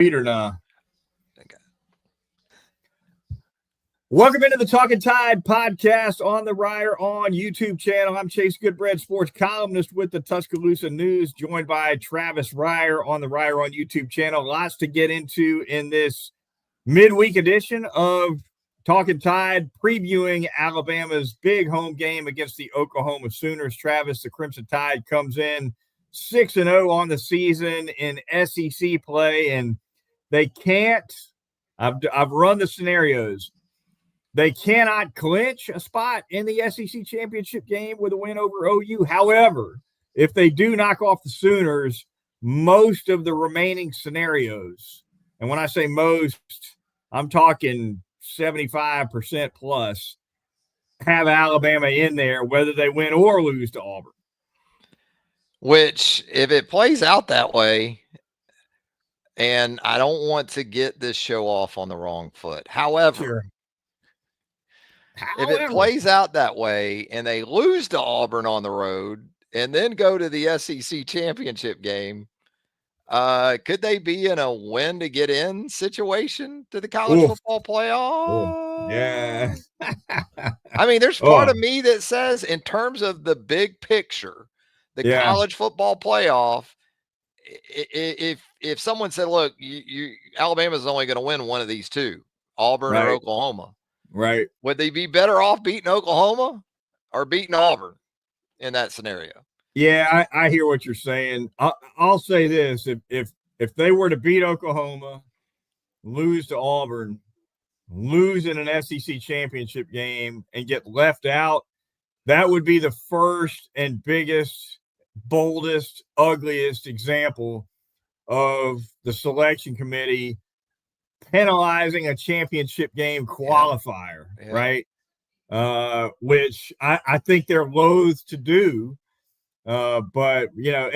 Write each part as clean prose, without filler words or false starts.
Or not. Okay. Welcome into the Talkin' Tide podcast on the Reier on YouTube channel. I'm Chase Goodbread, sports columnist with the Tuscaloosa News, joined by Travis Reier on the Reier on YouTube channel. Lots to get into in this midweek edition of Talkin' Tide, previewing Alabama's big home game against the Oklahoma Sooners. Travis, the Crimson Tide comes in 6-0 on the season in SEC play, and they can't, I've run the scenarios. They cannot clinch a spot in the SEC championship game with a win over OU. However, if they do knock off the Sooners, most of the remaining scenarios, and when I say most, I'm talking 75% plus, have Alabama in there, whether they win or lose to Auburn. Which, if it plays out that way, and I don't want to get this show off on the wrong foot. However, if it plays out that way and they lose to Auburn on the road and then go to the SEC championship game, could they be in a win to get in situation to the college football playoff? Yeah. I mean, there's part of me that says, in terms of the big picture, the college football playoff, if someone said, look, Alabama's only going to win one of these two, Auburn or Oklahoma, right? Would they be better off beating Oklahoma or beating Auburn in that scenario? Yeah, I hear what you're saying. I'll say this: if they were to beat Oklahoma, lose to Auburn, lose in an SEC championship game, and get left out, that would be the first and biggest, boldest, ugliest example of the selection committee penalizing a championship game qualifier, right? Which I think they're loath to do. But you know,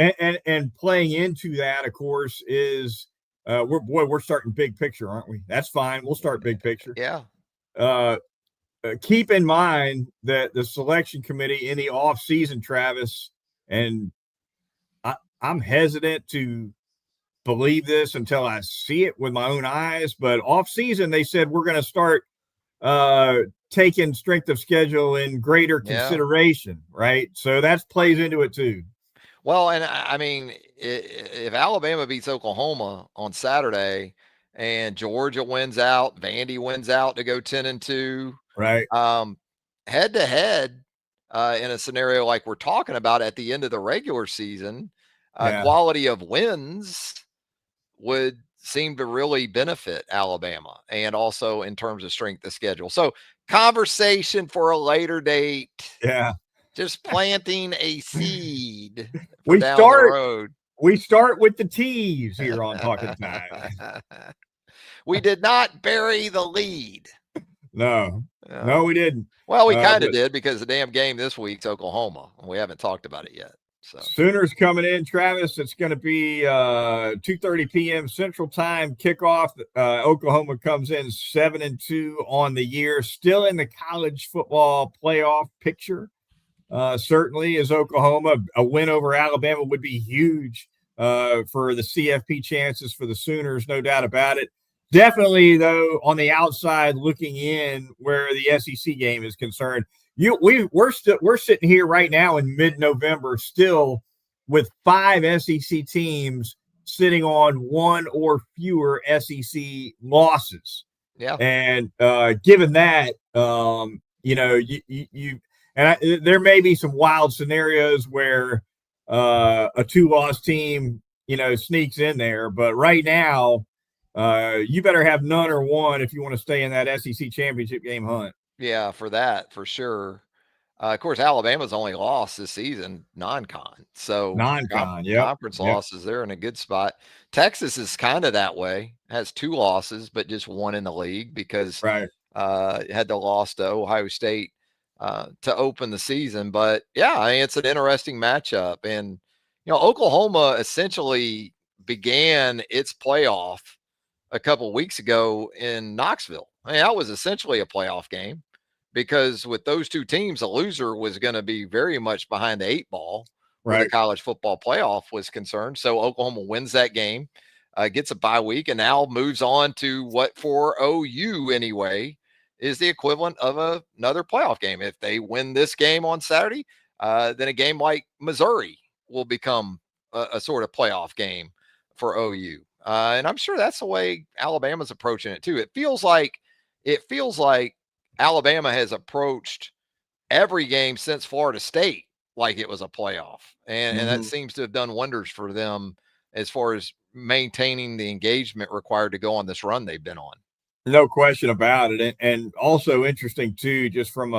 and playing into that, of course, is we're starting big picture, aren't we? That's fine. We'll start big picture. Yeah. Keep in mind that the selection committee in the off season, Travis, and I'm hesitant to believe this until I see it with my own eyes, but off season, they said we're going to start taking strength of schedule in greater consideration, right? So that plays into it too. Well, and I mean, if Alabama beats Oklahoma on Saturday and Georgia wins out, Vandy wins out to go 10-2, right? Head to head, in a scenario like we're talking about at the end of the regular season, quality of wins would seem to really benefit Alabama, and also in terms of strength of schedule. So, conversation for a later date. Yeah. Just planting a seed for down the road. We start with the T's here on Talkin' Tide. We did not bury the lead. No, we didn't. Well, we kind of did, because the damn game this week's Oklahoma, and we haven't talked about it yet. So Sooners coming in, Travis. It's going to be 2:30 p.m. Central Time kickoff. Oklahoma comes in 7-2 on the year, still in the college football playoff picture. Certainly, as Oklahoma, a win over Alabama would be huge for the CFP chances for the Sooners, no doubt about it. Definitely, though, on the outside looking in, where the SEC game is concerned, we're sitting here right now in mid-November, still with 5 SEC teams sitting on one or fewer SEC losses. Yeah, and given that, there may be some wild scenarios where a 2-loss team, sneaks in there, but right now, you better have none or one if you want to stay in that SEC championship game hunt. Yeah, for sure. Of course, Alabama's only lost this season non-con. So conference losses, they're in a good spot. Texas is kind of that way, has 2 losses, but just 1 in the league, because had the loss to Ohio State to open the season. But yeah, I mean, it's an interesting matchup. And, Oklahoma essentially began its playoff a couple of weeks ago in Knoxville. I mean, that was essentially a playoff game, because with those two teams, a loser was going to be very much behind the 8 ball where the college football playoff was concerned. So Oklahoma wins that game. gets a bye week, and now moves on to what for OU anyway is the equivalent of another playoff game. If they win this game on Saturday, then a game like Missouri will become a sort of playoff game for OU. And I'm sure that's the way Alabama's approaching it too. It feels like Alabama has approached every game since Florida State like it was a playoff. And that seems to have done wonders for them as far as maintaining the engagement required to go on this run they've been on. No question about it. And also interesting too, just from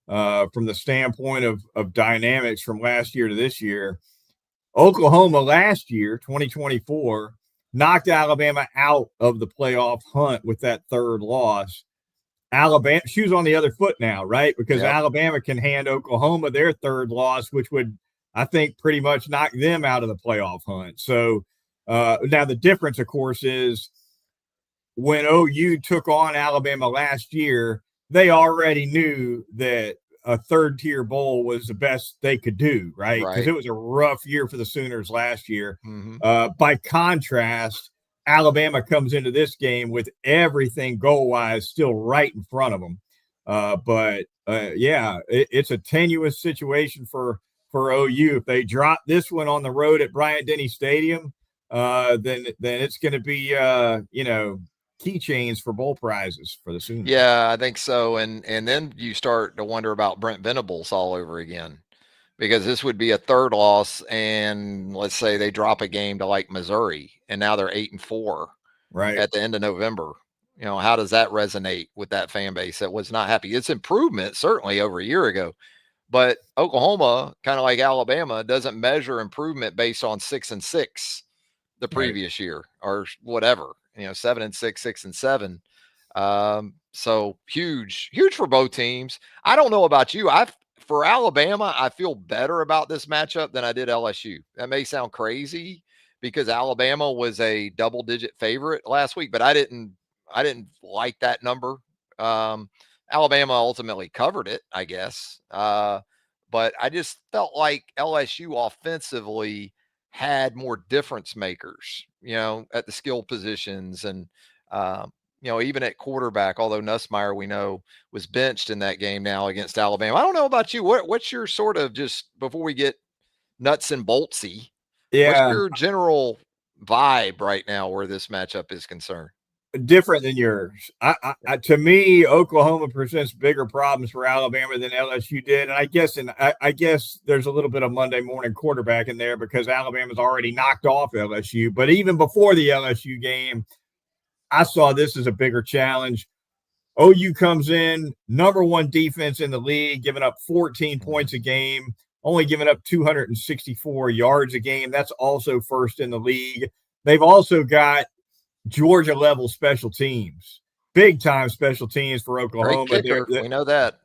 the standpoint of dynamics from last year to this year, Oklahoma last year, 2024, knocked Alabama out of the playoff hunt with that third loss. Alabama, shoes on the other foot now, right? Because Alabama can hand Oklahoma their third loss, which would, I think, pretty much knock them out of the playoff hunt. So now the difference, of course, is when OU took on Alabama last year, they already knew that a third-tier bowl was the best they could do, right? Because it was a rough year for the Sooners last year. By contrast, Alabama comes into this game with everything goal-wise still right in front of them. It's a tenuous situation for OU. If they drop this one on the road at Bryant-Denny Stadium, then it's going to be keychains for bowl prizes for the Sooners. Yeah, I think so. And then you start to wonder about Brent Venables all over again, because this would be a third loss. And let's say they drop a game to like Missouri, and now they're 8-4 at the end of November. How does that resonate with that fan base that was not happy? It's improvement, certainly over a year ago, but Oklahoma, kind of like Alabama, doesn't measure improvement based on 6-6 the previous year or whatever, 7-6, 6-7. So huge for both teams. I don't know about you. For Alabama, I feel better about this matchup than I did LSU. That may sound crazy because Alabama was a double-digit favorite last week, but I didn't like that number. Alabama ultimately covered it, I guess. But I just felt like LSU offensively had more difference makers, at the skill positions and, even at quarterback, although Nussmeier, we know, was benched in that game now against Alabama. I don't know about you. What's your sort of, just before we get nuts and boltsy, what's your general vibe right now where this matchup is concerned? Different than yours. To me, Oklahoma presents bigger problems for Alabama than LSU did, and I guess there's a little bit of Monday morning quarterback in there because Alabama's already knocked off LSU. But even before the LSU game, I saw this as a bigger challenge. OU comes in, number one defense in the league, giving up 14 points a game, only giving up 264 yards a game. That's also first in the league. They've also got Georgia level special teams, big time special teams for Oklahoma. Great kicker. We know that.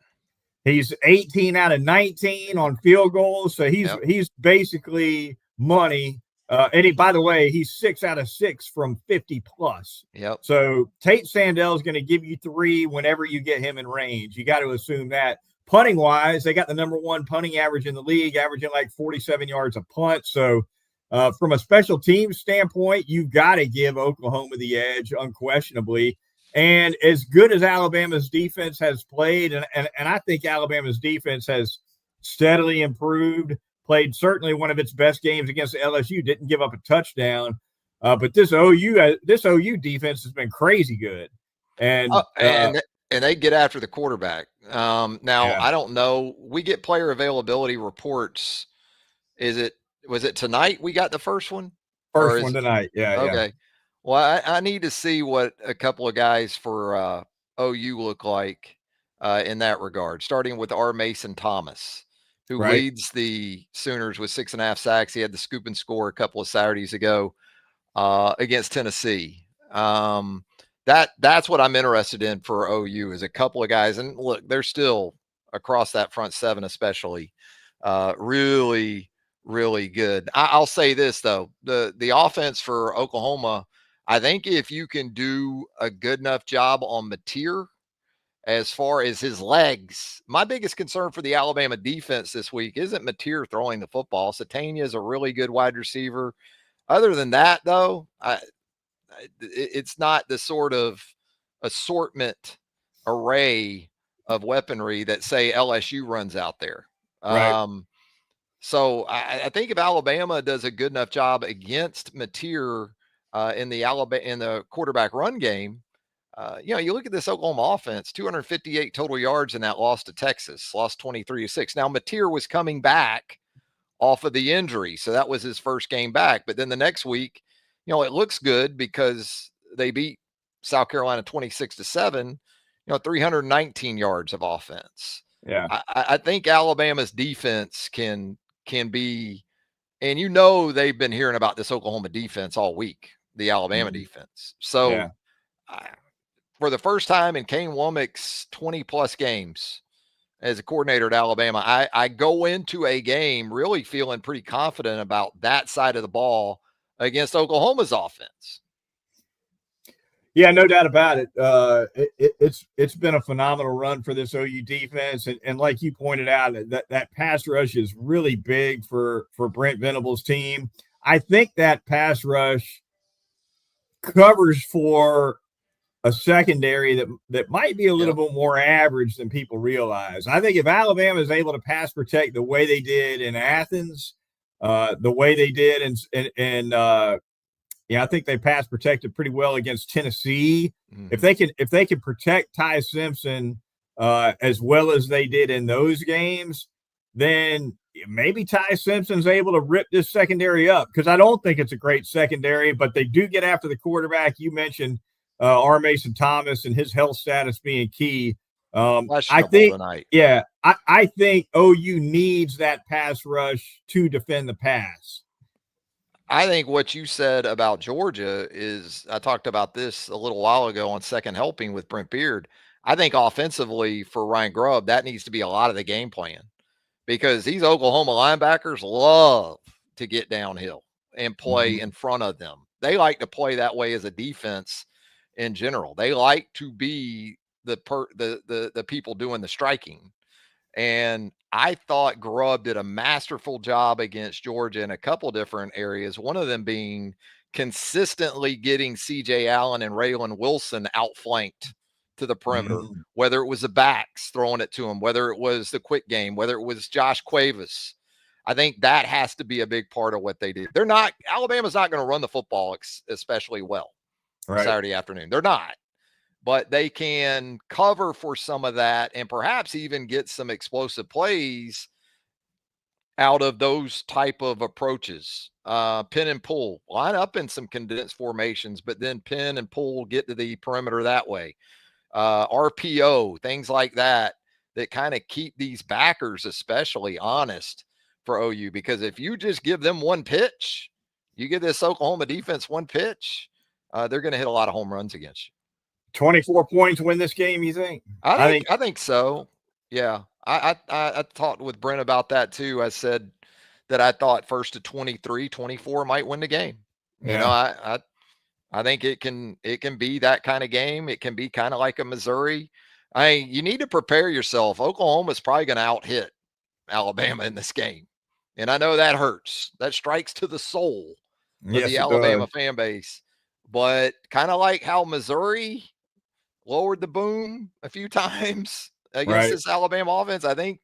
He's 18 out of 19 on field goals. So he's basically money. And by the way, he's 6 out of 6 from 50 plus. Yep. So Tate Sandell is going to give you 3 whenever you get him in range. You got to assume that. Punting wise, they got the number one punting average in the league, averaging like 47 yards a punt. So from a special teams standpoint, you've got to give Oklahoma the edge, unquestionably. And as good as Alabama's defense has played, and I think Alabama's defense has steadily improved, played certainly one of its best games against LSU, didn't give up a touchdown. But this OU defense has been crazy good. And they get after the quarterback. I don't know. We get player availability reports. Was it tonight we got the first one? First one tonight. Yeah. Okay. Well, I need to see what a couple of guys for OU look like in that regard, starting with R. Mason Thomas, who leads the Sooners with 6.5 sacks. He had the scoop and score a couple of Saturdays ago against Tennessee. That's what I'm interested in for OU, is a couple of guys. And look, they're still across that front seven, especially really, really good. I'll say this though, the offense for Oklahoma, I think if you can do a good enough job on Mateer as far as his legs, my biggest concern for the Alabama defense this week isn't Mateer throwing the football. Satania is a really good wide receiver. Other than that, though, it's not the sort of assortment array of weaponry that, say, LSU runs out there. Right. So I think if Alabama does a good enough job against Mateer in the quarterback run game, you look at this Oklahoma offense, 258 total yards in that loss to Texas, lost 23-6. Now, Mateer was coming back off of the injury, so that was his first game back. But then the next week, it looks good because they beat South Carolina 26-7, 319 yards of offense. Yeah. I think Alabama's defense can be, and they've been hearing about this Oklahoma defense all week, the Alabama defense. So for the first time in Kane Womack's 20-plus games as a coordinator at Alabama, I go into a game really feeling pretty confident about that side of the ball against Oklahoma's offense. Yeah, no doubt about it. It's been a phenomenal run for this OU defense, and like you pointed out, that pass rush is really big for Brent Venables' team. I think that pass rush covers for a secondary that might be a little bit more average than people realize. I think if Alabama is able to pass protect the way they did in Athens, the way they did in I think they pass protected pretty well against Tennessee. Mm-hmm. If they can protect Ty Simpson as well as they did in those games, then maybe Ty Simpson's able to rip this secondary up, because I don't think it's a great secondary, but they do get after the quarterback. You mentioned R. Mason Thomas and his health status being key. I think, I think OU needs that pass rush to defend the pass. I think what you said about Georgia is, I talked about this a little while ago on Second Helping with Brent Beard. I think offensively for Ryan Grubb, that needs to be a lot of the game plan, because these Oklahoma linebackers love to get downhill and play in front of them. They like to play that way as a defense in general. They like to be the people doing the striking. And I thought Grubb did a masterful job against Georgia in a couple different areas, one of them being consistently getting C.J. Allen and Raylan Wilson outflanked to the perimeter, whether it was the backs throwing it to him, whether it was the quick game, whether it was Josh Cuevas. I think that has to be a big part of what they did. Alabama's not going to run the football especially well Saturday afternoon. They're not. But they can cover for some of that and perhaps even get some explosive plays out of those type of approaches. Pin and pull, line up in some condensed formations, but then pin and pull, get to the perimeter that way. RPO, things like that kind of keep these backers especially honest for OU, because if you just give them one pitch, you give this Oklahoma defense one pitch, they're going to hit a lot of home runs against you. 24 points win this game, you think? I think so. Yeah. I talked with Brent about that too. I said that I thought first to 23, 24 might win the game. Yeah. I think it can be that kind of game. It can be kind of like a Missouri. You need to prepare yourself. Oklahoma's probably going to out-hit Alabama in this game. And I know that hurts. That strikes to the soul of the Alabama fan base. But kind of like how Missouri lowered the boom a few times against this Alabama offense, I think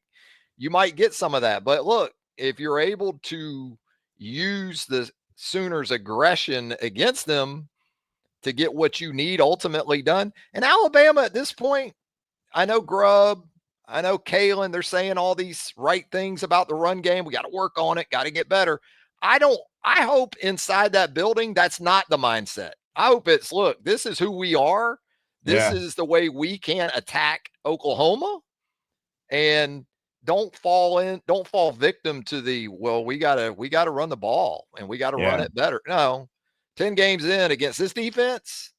you might get some of that. But look, if you're able to use the Sooners' aggression against them to get what you need ultimately done, and Alabama at this point, I know Grubb, I know Kalen, they're saying all these right things about the run game. We got to work on it, got to get better. I hope inside that building, that's not the mindset. I hope it's, look, this is who we are. This is the way we can attack Oklahoma, and don't fall victim to the, well, we gotta run the ball and we gotta run it better. No, 10 games in against this defense,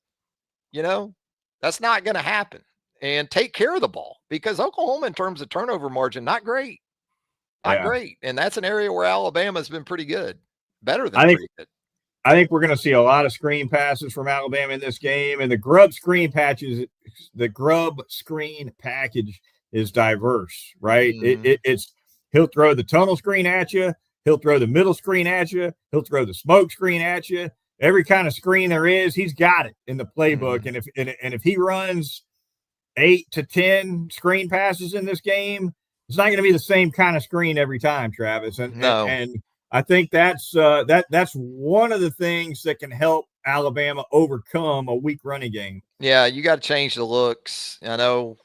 that's not going to happen. And take care of the ball, because Oklahoma, in terms of turnover margin, not great. And that's an area where Alabama's been pretty good, better than pretty good. I think we're going to see a lot of screen passes from Alabama in this game, and the Grubb screen package is diverse, right? It's he'll throw the tunnel screen at you. He'll throw the middle screen at you. He'll throw the smoke screen at you. Every kind of screen there is, he's got it in the playbook. And if he runs 8 to 10 screen passes in this game, it's not going to be the same kind of screen every time, Travis. And I think that's one of the things that can help Alabama overcome a weak running game. Yeah, you got to change the looks. I know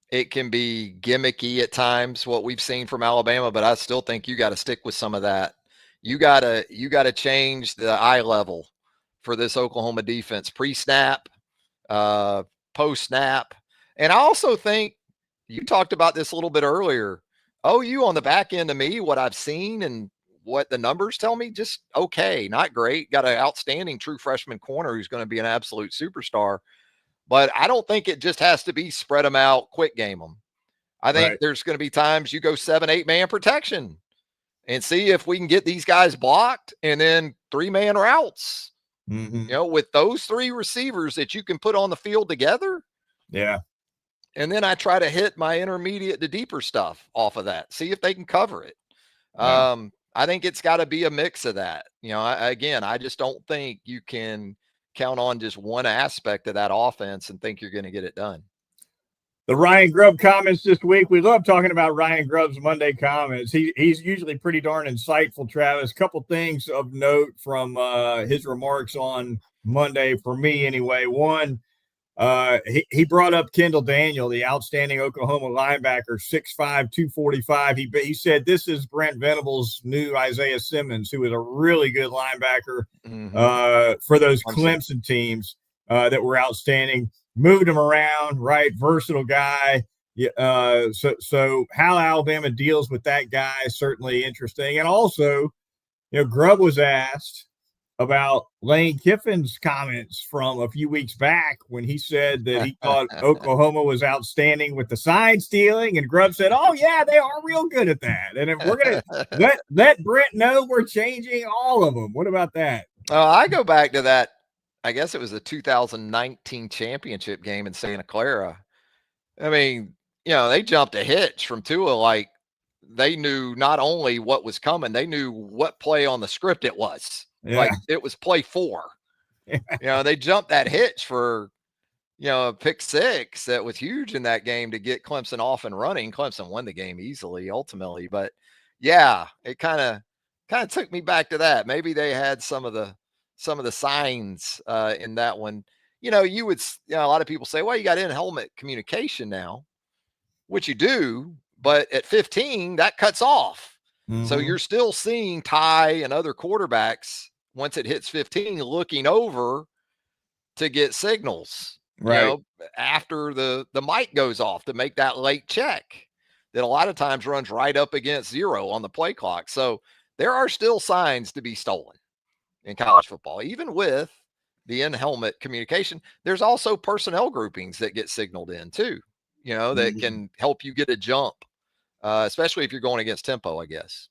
it can be gimmicky at times, what we've seen from Alabama, but I still think you got to stick with some of that. You got to change the eye level for this Oklahoma defense, pre-snap, post-snap. And I also think you talked about this a little bit earlier. OU on the back end, to me, what I've seen and what the numbers tell me, just okay, not great. Got an outstanding true freshman corner who's going to be an absolute superstar. But I don't think it just has to be spread them out, quick game them. I think there's going to be times you go 7-8 man protection and see if we can get these guys blocked, and then 3-man routes. You know, with those 3 receivers that you can put on the field together. Yeah. And then I try to hit my intermediate to deeper stuff off of that. See if they can cover it. Yeah. I think it's got to be a mix of that. You know, I just don't think you can count on just one aspect of that offense and think you're going to get it done. The Ryan Grubb comments this week. We love talking about Ryan Grubb's Monday comments. He's usually pretty darn insightful, Travis. Couple things of note from his remarks on Monday, for me anyway. One, he brought up Kendall Daniel, the outstanding Oklahoma linebacker, 6'5", 245. He said this is Brent Venables' new Isaiah Simmons, who is a really good linebacker for those Clemson teams that were outstanding. Moved him around, right? Versatile guy. So how Alabama deals with that guy is certainly interesting. And also, Grubb was asked about Lane Kiffin's comments from a few weeks back when he said that he thought Oklahoma was outstanding with the sign stealing, and Grubb said, "Oh yeah, they are real good at that." And we're gonna let Brent know we're changing all of them. What about that? I go back to that. I guess it was the 2019 championship game in Santa Clara. I mean, they jumped a hitch from Tua. Like, they knew not only what was coming, they knew what play on the script it was. Yeah. Like, it was play 4. They jumped that hitch for, a pick 6 that was huge in that game to get Clemson off and running. Clemson won the game easily, ultimately. But, yeah, it kind of took me back to that. Maybe they had some of the signs in that one. You would, a lot of people say, well, you got in-helmet communication now, which you do, but at 15, that cuts off. So you're still seeing Ty and other quarterbacks, once it hits 15, looking over to get signals, after the mic goes off to make that late check that a lot of times runs right up against 0 on the play clock. So there are still signs to be stolen in college football, even with the in-helmet communication. There's also personnel groupings that get signaled in too, that can help you get a jump, especially if you're going against tempo, I guess.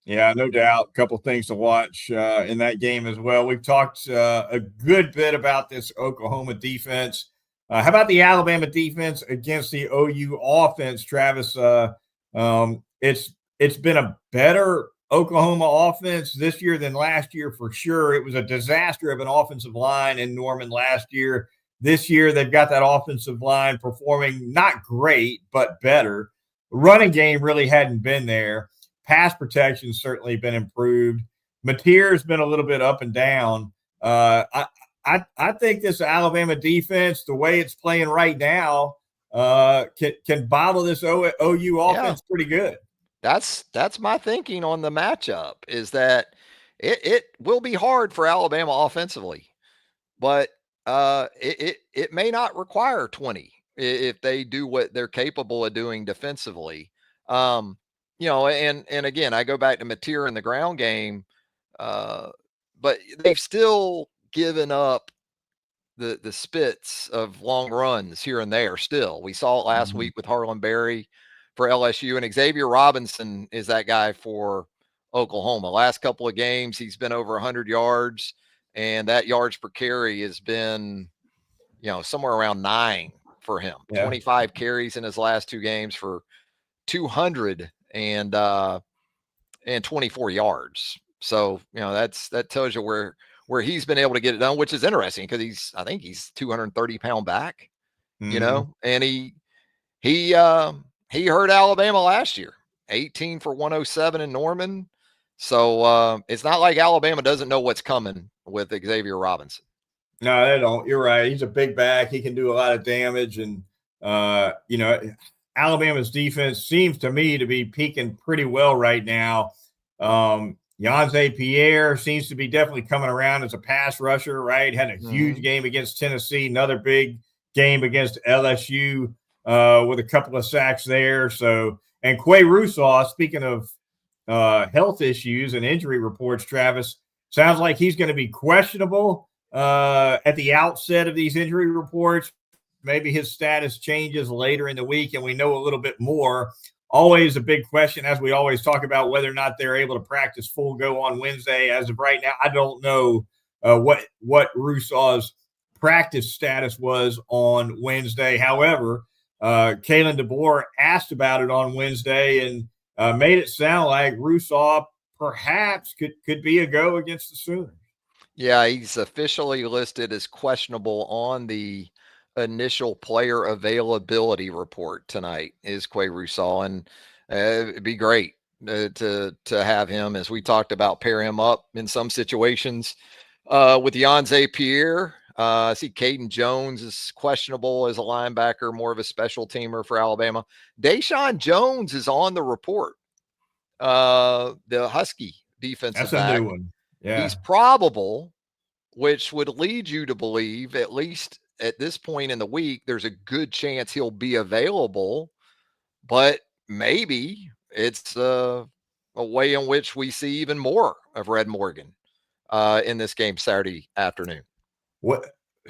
Yeah, no doubt. A couple of things to watch in that game as well. We've talked a good bit about this Oklahoma defense. How about the Alabama defense against the OU offense, Travis? It's been a better Oklahoma offense this year than last year for sure. It was a disaster of an offensive line in Norman last year. This year, they've got that offensive line performing not great, but better. Running game really hadn't been there. Pass protection certainly been improved. Mateer's been a little bit up and down. I think this Alabama defense, the way it's playing right now, can bottle this OU offense pretty good. That's my thinking on the matchup, is that it will be hard for Alabama offensively, but it may not require 20 if they do what they're capable of doing defensively. And again, I go back to Mateer in the ground game, but they've still given up the spits of long runs here and there still. We saw it last week with Harlan Berry for LSU, and Xavier Robinson is that guy for Oklahoma. Last couple of games, he's been over 100 yards, and that yards per carry has been, somewhere around 9 for him. 25 carries in his last 2 games for 200. And and 24 yards. So, that tells you where he's been able to get it done, which is interesting because I think he's 230-pound back, and he hurt Alabama last year, 18 for 107 in Norman. So it's not like Alabama doesn't know what's coming with Xavier Robinson. No, they don't. You're right. He's a big back. He can do a lot of damage. And, Alabama's defense seems to me to be peaking pretty well right now. Yonze Pierre seems to be definitely coming around as a pass rusher, right? Had a huge game against Tennessee, another big game against LSU with a couple of sacks there. So, and Quay Rousseau, speaking of health issues and injury reports, Travis, sounds like he's going to be questionable at the outset of these injury reports. Maybe his status changes later in the week and we know a little bit more. Always a big question, as we always talk about, whether or not they're able to practice full go on Wednesday. As of right now, I don't know what Rousseau's practice status was on Wednesday. However, Kalen DeBoer asked about it on Wednesday and made it sound like Rousseau perhaps could be a go against the Sooners. Yeah, he's officially listed as questionable on the initial player availability report tonight is Quay Rousseau, and it'd be great to have him, as we talked about, pair him up in some situations with Yonze Pierre. I see Caden Jones is questionable as a linebacker, more of a special teamer for Alabama. Deshaun Jones is on the report. The Husky defensive back. That's a new one. Yeah. He's probable, which would lead you to believe, at least at this point in the week, there's a good chance he'll be available, but maybe it's a way in which we see even more of Red Morgan in this game Saturday afternoon. What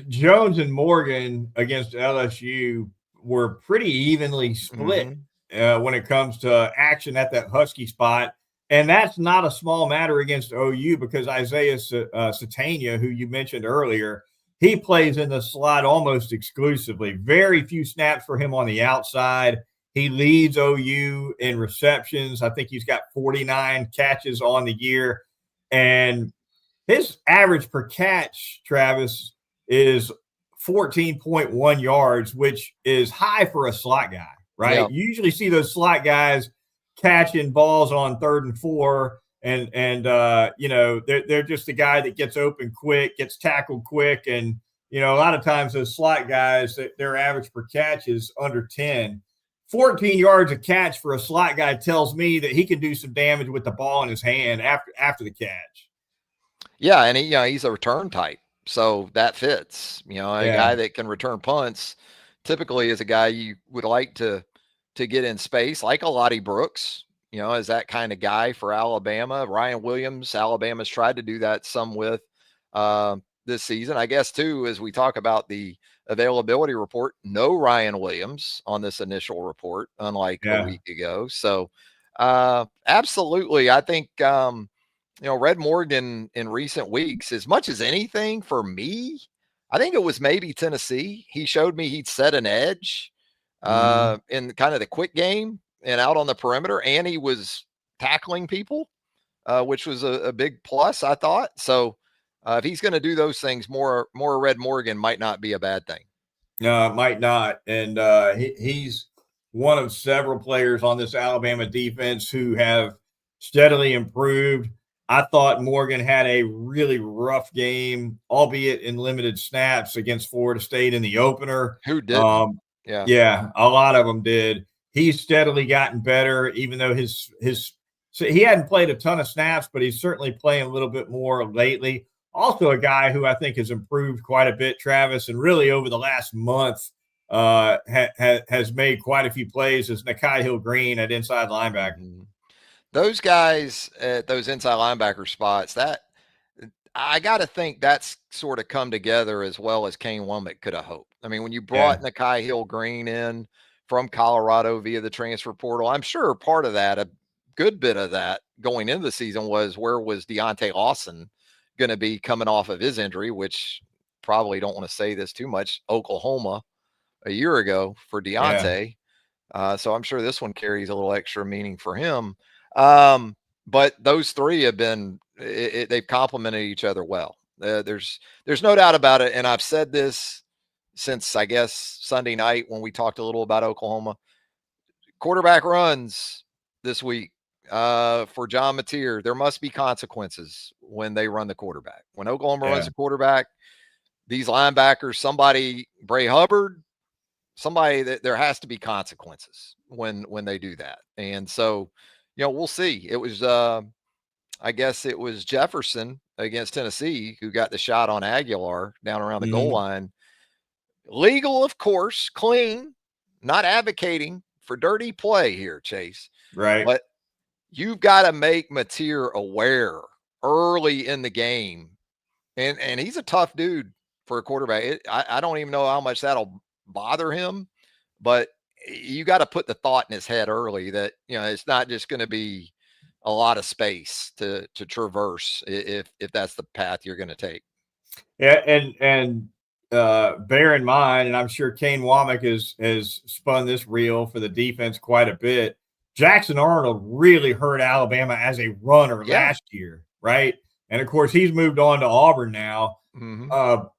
Jones and Morgan against LSU were pretty evenly split when it comes to action at that Husky spot. And that's not a small matter against OU because Isaiah Satania, who you mentioned earlier, he plays in the slot almost exclusively. Very few snaps for him on the outside. He leads OU in receptions. I think he's got 49 catches on the year. And his average per catch, Travis, is 14.1 yards, which is high for a slot guy, right? Yep. You usually see those slot guys catching balls on 3rd and 4, and they're just the guy that gets open quick, gets tackled quick, and a lot of times those slot guys, their average per catch is under 10. 14 yards a catch for a slot guy tells me that he can do some damage with the ball in his hand after the catch. Yeah, and he's a return type, so that fits. A guy that can return punts typically is a guy you would like to get in space, like a Lottie Brooks, is that kind of guy for Alabama. Ryan Williams, Alabama's tried to do that some with this season. I guess, too, as we talk about the availability report, no Ryan Williams on this initial report, unlike a week ago. So, absolutely, I think, Red Morgan in recent weeks, as much as anything for me, I think it was maybe Tennessee. He showed me he'd set an edge in kind of the quick game and out on the perimeter, and he was tackling people, which was a big plus, I thought. So if he's going to do those things, more Red Morgan might not be a bad thing. No, it might not. And he's one of several players on this Alabama defense who have steadily improved. I thought Morgan had a really rough game, albeit in limited snaps, against Florida State in the opener. Who did? Yeah, a lot of them did. He's steadily gotten better, even though so he hadn't played a ton of snaps, but he's certainly playing a little bit more lately. Also a guy who I think has improved quite a bit, Travis, and really over the last month has made quite a few plays as Nakai Hill-Green at inside linebacker. Those guys at those inside linebacker spots, that I got to think that's sort of come together as well as Kane Womack could have hoped. I mean, when you brought Nakai Hill-Green in from Colorado via the transfer portal, I'm sure part of that, a good bit of that going into the season was where was Deontay Lawson going to be coming off of his injury, which probably don't want to say this too much, Oklahoma a year ago for Deontay. So I'm sure this one carries a little extra meaning for him. but those three have been they've complemented each other well. There's no doubt about it, and I've said this since I guess Sunday night when we talked a little about Oklahoma. Quarterback runs this week for John Mateer. There must be consequences when they run the quarterback. When Oklahoma runs the quarterback, these linebackers, somebody, Bray Hubbard, somebody that there has to be consequences when they do that. And so, we'll see. It was I guess it was Jefferson against Tennessee who got the shot on Aguilar down around the goal line. Legal, of course, clean, not advocating for dirty play here, Chase. Right. But you've got to make Mateer aware early in the game. And he's a tough dude for a quarterback. I don't even know how much that'll bother him, but you got to put the thought in his head early that, it's not just going to be a lot of space to traverse if that's the path you're going to take. Yeah. And bear in mind, and I'm sure Kane Womack has spun this reel for the defense quite a bit. Jackson Arnold really hurt Alabama as a runner last year, right? And of course, he's moved on to Auburn now.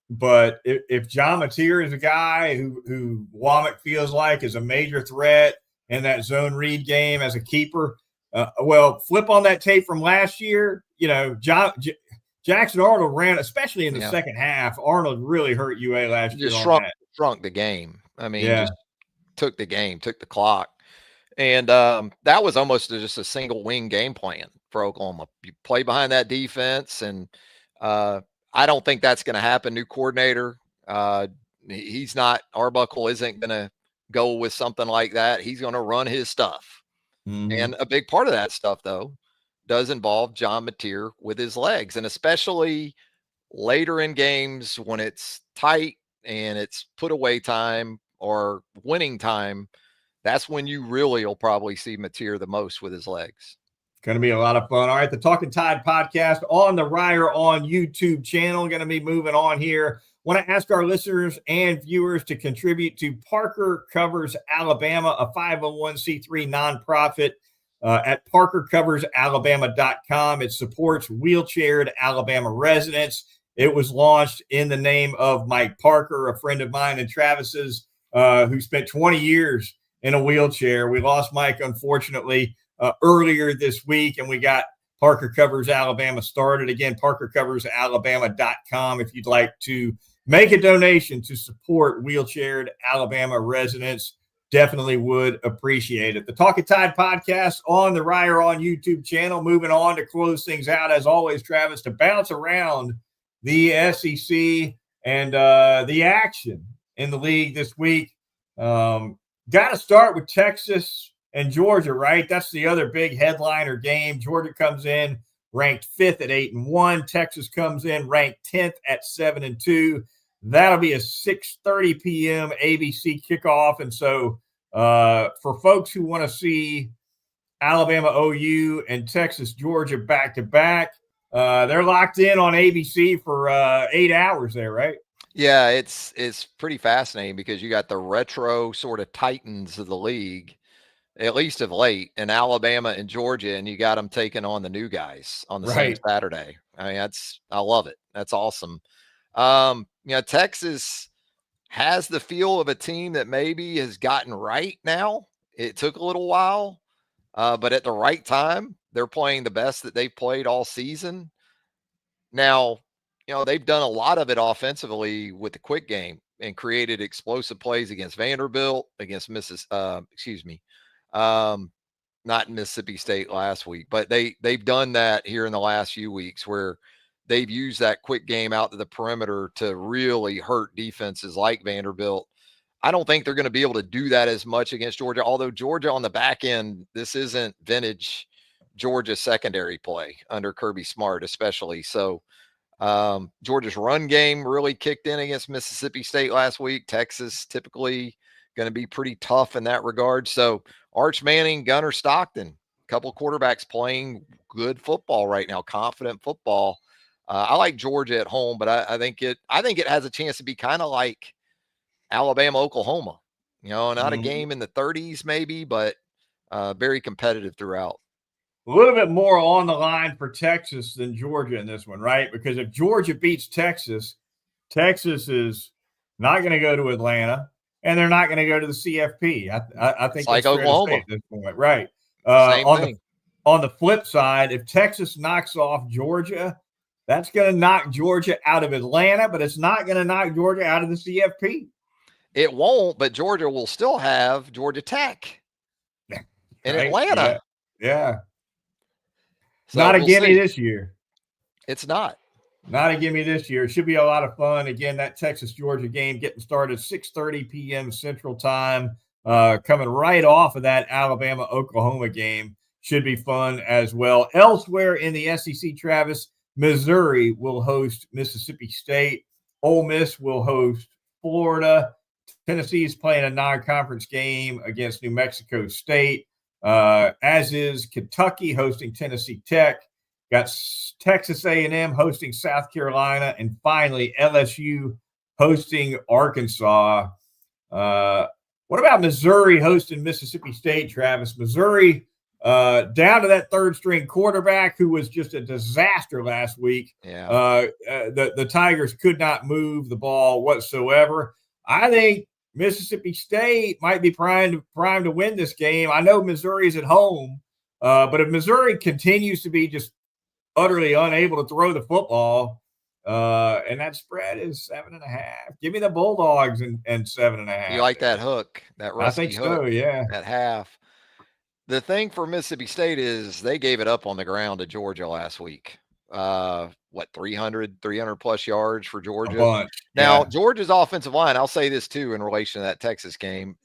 But if John Mateer is a guy who Womack feels like is a major threat in that zone read game as a keeper, well, flip on that tape from last year. Jackson Arnold ran, especially in the second half. Arnold really hurt UA last year. Shrunk the game. I mean, just took the game, took the clock. And that was almost just a single wing game plan for Oklahoma. You play behind that defense, and I don't think that's going to happen. New coordinator. He's not, Arbuckle isn't going to go with something like that. He's going to run his stuff. And a big part of that stuff, though, does involve John Mateer with his legs, and especially later in games when it's tight and it's put away time or winning time. That's when you really will probably see Mateer the most with his legs. Going to be a lot of fun. All right, the Talkin' Tide podcast on the Reier on YouTube channel. Going to be moving on here. Want to ask our listeners and viewers to contribute to Parker Covers Alabama, a 501c3 nonprofit at parkercoversalabama.com. It supports wheelchaired Alabama residents. It was launched in the name of Mike Parker, a friend of mine and Travis's, who spent 20 years in a wheelchair. We lost Mike, unfortunately, earlier this week, and we got Parker Covers Alabama started. Again, parkercoversalabama.com if you'd like to make a donation to support wheelchaired Alabama residents. Definitely would appreciate it. The Talkin' Tide podcast on the Reier on YouTube channel. Moving on to close things out, as always, Travis, to bounce around the SEC and the action in the league this week. Got to start with Texas and Georgia, right? That's the other big headliner game. Georgia comes in ranked 5th at 8-1. Texas comes in ranked 10th at 7-2. That'll be a 6:30 p.m. ABC kickoff. And so for folks who want to see Alabama OU and Texas Georgia back-to-back, they're locked in on ABC for 8 hours there, right? Yeah, it's pretty fascinating because you got the retro sort of titans of the league, at least of late, in Alabama and Georgia, and you got them taking on the new guys on the same Saturday. I mean, I love it. That's awesome. Texas has the feel of a team that maybe has gotten right now. It took a little while, but at the right time, they're playing the best that they've played all season. Now, they've done a lot of it offensively with the quick game and created explosive plays against Vanderbilt, against not Mississippi State last week, but they've done that here in the last few weeks where they've used that quick game out to the perimeter to really hurt defenses like Vanderbilt. I don't think they're going to be able to do that as much against Georgia, although Georgia on the back end, this isn't vintage Georgia secondary play under Kirby Smart, especially. So Georgia's run game really kicked in against Mississippi State last week. Texas typically going to be pretty tough in that regard. So Arch Manning, Gunnar Stockton, a couple quarterbacks playing good football right now, confident football. I like Georgia at home, but I think it has a chance to be kind of like Alabama, Oklahoma, not a game in the 30s maybe, but very competitive throughout. a little bit more on the line for Texas than Georgia in this one, right? Because if Georgia beats Texas, Texas is not going to go to Atlanta, and they're not going to go to the CFP. I think like that's fair Oklahoma to say at this point, right? Same thing. On the flip side, if Texas knocks off Georgia, that's going to knock Georgia out of Atlanta, but it's not going to knock Georgia out of the CFP. It won't, but Georgia will still have Georgia Tech in Atlanta. Yeah. So not a gimme this year. It's not. Not a gimme this year. It should be a lot of fun. Again, that Texas-Georgia game getting started 6:30 p.m. Central Time, coming right off of that Alabama-Oklahoma game. Should be fun as well. Elsewhere in the SEC, Travis, Missouri will host Mississippi State. Ole Miss will host Florida. Tennessee is playing a non-conference game against New Mexico State, as is Kentucky hosting Tennessee Tech. Got Texas A&M hosting South Carolina, and finally LSU hosting Arkansas. What about Missouri hosting Mississippi State, Travis? Missouri down to that third-string quarterback who was just a disaster last week. Yeah. The Tigers could not move the ball whatsoever. I think Mississippi State might be primed to win this game. I know Missouri is at home, but if Missouri continues to be just utterly unable to throw the football, and that spread is 7.5. Give me the Bulldogs and 7.5. You like that hook, that rusty I think hook, so, yeah. at half. The thing for Mississippi State is they gave it up on the ground to Georgia last week. 300 plus yards for Georgia. A bunch. Now, yeah. Georgia's offensive line, I'll say this too in relation to that Texas game.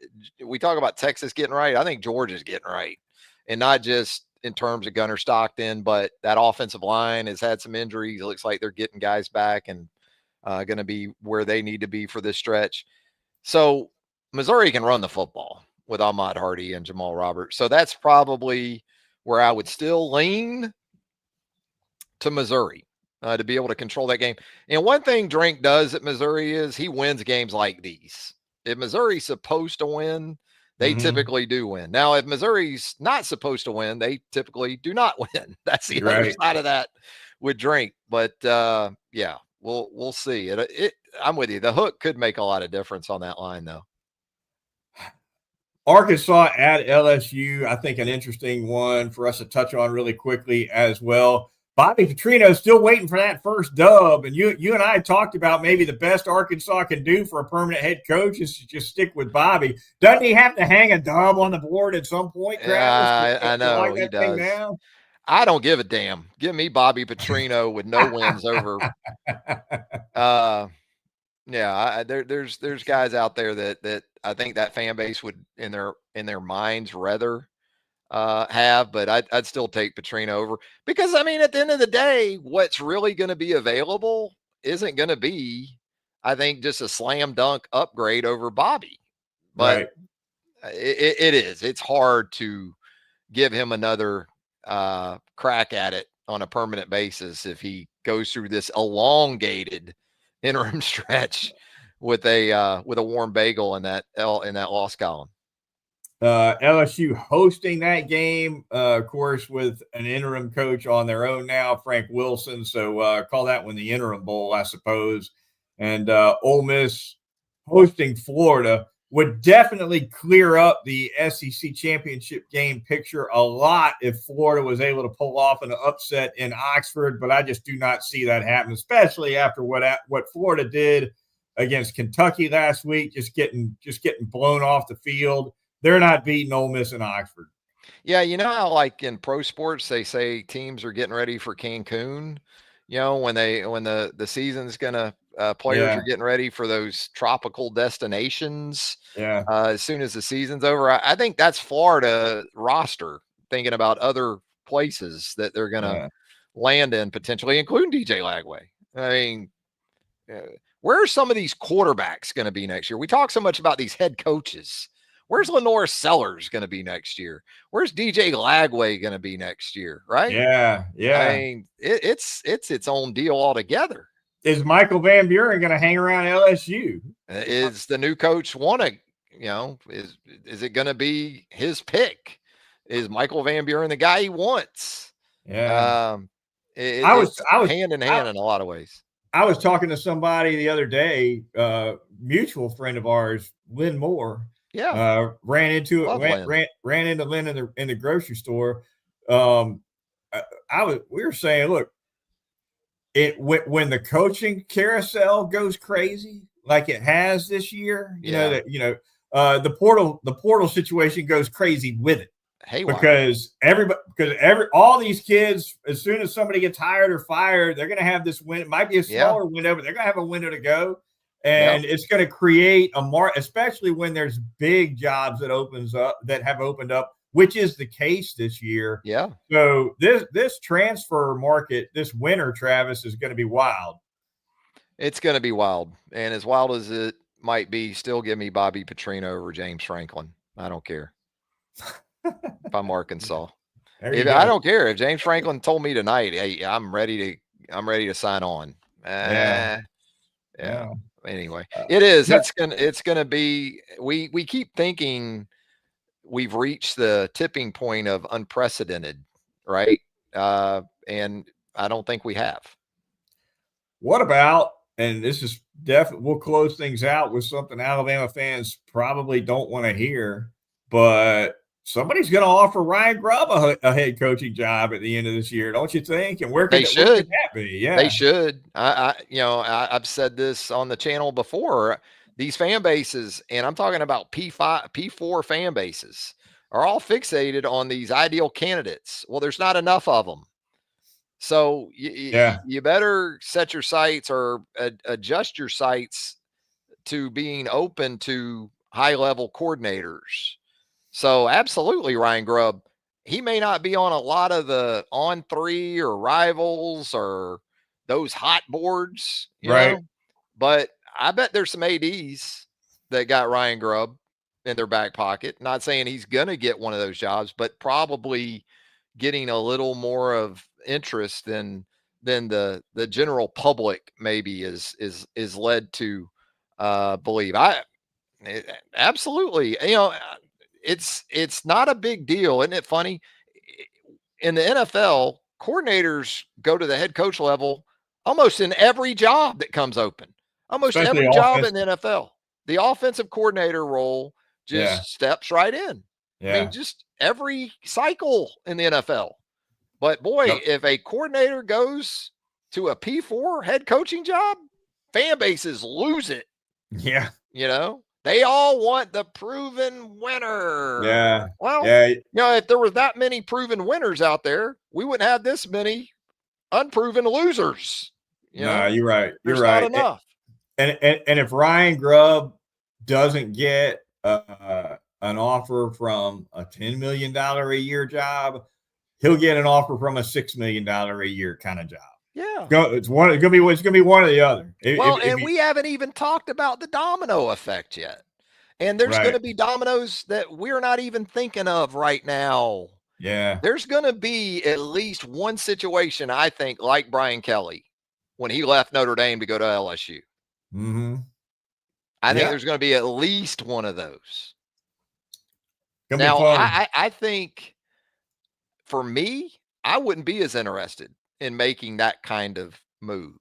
We talk about Texas getting right. I think Georgia's getting right. And not just in terms of Gunnar Stockton, but that offensive line has had some injuries. It looks like they're getting guys back and going to be where they need to be for this stretch. So Missouri can run the football with Ahmad Hardy and Jamal Roberts. So that's probably where I would still lean to Missouri to be able to control that game. And one thing Drink does at Missouri is he wins games like these. If Missouri's supposed to win, they typically do win. Now, if Missouri's not supposed to win, they typically do not win. That's the other side of that with Drink. But yeah, we'll see. I'm with you. The hook could make a lot of difference on that line, though. Arkansas at LSU, I think an interesting one for us to touch on really quickly as well. Bobby Petrino is still waiting for that first dub, and you and I talked about maybe the best Arkansas can do for a permanent head coach is to just stick with Bobby. Doesn't he have to hang a dub on the board at some point, Travis? I know like he does. I don't give a damn. Give me Bobby Petrino with no wins over. Yeah, there's guys out there that I think that fan base would in their minds rather have, but I'd still take Petrino over because I mean at the end of the day, what's really going to be available isn't going to be, I think, just a slam dunk upgrade over Bobby. But it is. It's hard to give him another crack at it on a permanent basis if he goes through this elongated interim stretch with a warm bagel in that loss column. LSU hosting that game, of course, with an interim coach on their own now, Frank Wilson. So call that one the interim bowl, I suppose. And Ole Miss hosting Florida would definitely clear up the SEC championship game picture a lot if Florida was able to pull off an upset in Oxford. But I just do not see that happen, especially after what Florida did against Kentucky last week, just getting blown off the field. They're not beating Ole Miss in Oxford. Yeah, you know how like in pro sports they say teams are getting ready for Cancun. You know when the season's gonna players are getting ready for those tropical destinations. Yeah. As soon as the season's over, I think that's Florida roster thinking about other places that they're gonna land in potentially, including DJ Lagway. I mean, where are some of these quarterbacks going to be next year? We talk so much about these head coaches. Where's Lenore Sellers going to be next year? Where's DJ Lagway going to be next year? Right? Yeah. I mean, it's its own deal altogether. Is Michael Van Buren going to hang around LSU? Is the new coach is it going to be his pick? Is Michael Van Buren the guy he wants? Yeah. It's hand in hand in a lot of ways. I was talking to somebody the other day, mutual friend of ours, Lynn Moore. Yeah. Ran into Lynn in the grocery store. We were saying, look, when the coaching carousel goes crazy like it has this year, the portal situation goes crazy with it. Because all these kids, as soon as somebody gets hired or fired, they're going to have this window. It might be a smaller window, but they're going to have a window to go, and it's going to create especially when there's big jobs that have opened up, which is the case this year. Yeah. So this transfer market this winter, Travis, is going to be wild. It's going to be wild, and as wild as it might be, still give me Bobby Petrino over James Franklin. I don't care. If I'm Arkansas, I don't care if James Franklin told me tonight, "Hey, I'm ready to sign on." Yeah. Anyway, it is. It's gonna be. We keep thinking we've reached the tipping point of unprecedented, right? And I don't think we have. What about? And this is definitely. We'll close things out with something Alabama fans probably don't want to hear, but somebody's going to offer Ryan Grubb a head coaching job at the end of this year, don't you think? And where could that be? Yeah, they should. I've said this on the channel before. These fan bases, and I'm talking about P5, P4 fan bases, are all fixated on these ideal candidates. Well, there's not enough of them. So you better set your sights or adjust your sights to being open to high-level coordinators. So absolutely, Ryan Grubb, he may not be on a lot of the On3 or Rivals or those hot boards, you know, but I bet there's some ADs that got Ryan Grubb in their back pocket. Not saying he's going to get one of those jobs, but probably getting a little more of interest than the general public maybe is led to believe. Absolutely, it's not a big deal. Isn't it funny? In the NFL, coordinators go to the head coach level almost in every job that comes open. Almost every job in the NFL. The offensive coordinator role just steps right in. Yeah. I mean, just every cycle in the NFL. But boy, if a coordinator goes to a P4 head coaching job, fan bases lose it. Yeah. They all want the proven winner. Yeah. Well, if there were that many proven winners out there, we wouldn't have this many unproven losers. No, you're right. There's not enough. And if Ryan Grubb doesn't get an offer from a $10 million a year job, he'll get an offer from a $6 million a year kind of job. Yeah, it's gonna be one or the other. We haven't even talked about the domino effect yet, and there's going to be dominoes that we're not even thinking of right now. Yeah, there's going to be at least one situation, I think, like Brian Kelly when he left Notre Dame to go to LSU. Mm-hmm. I think there's going to be at least one of those. Now, I think for me, I wouldn't be as interested in making that kind of move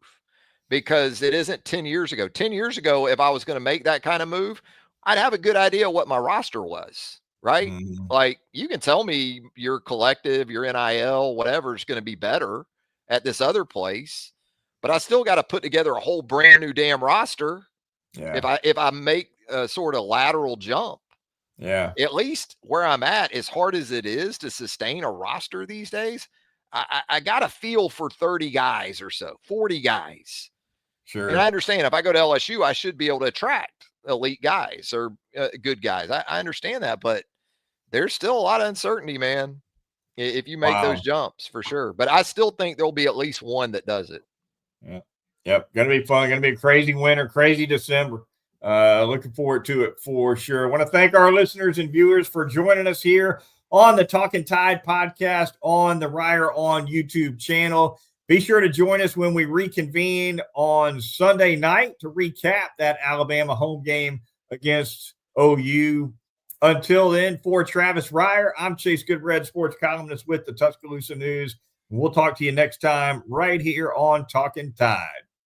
because it isn't 10 years ago. 10 years ago, if I was going to make that kind of move, I'd have a good idea what my roster was, right? Mm-hmm. Like you can tell me your collective, your NIL, whatever is going to be better at this other place, but I still got to put together a whole brand new damn roster. Yeah. If I make a sort of lateral jump. Yeah. At least where I'm at, as hard as it is to sustain a roster these days, I got a feel for 30 guys or so, 40 guys. Sure. And I understand if I go to LSU, I should be able to attract elite guys or good guys. I understand that, but there's still a lot of uncertainty, man, if you make those jumps for sure. But I still think there'll be at least one that does it. Yeah. Yep. Going to be fun. Going to be a crazy winter, crazy December. Looking forward to it for sure. I want to thank our listeners and viewers for joining us here on the Talkin' Tide podcast on the Reier on YouTube channel. Be sure to join us when we reconvene on Sunday night to recap that Alabama home game against OU. Until then, for Travis Reier, I'm Chase Goodbread, sports columnist with the Tuscaloosa News. We'll talk to you next time right here on Talkin' Tide.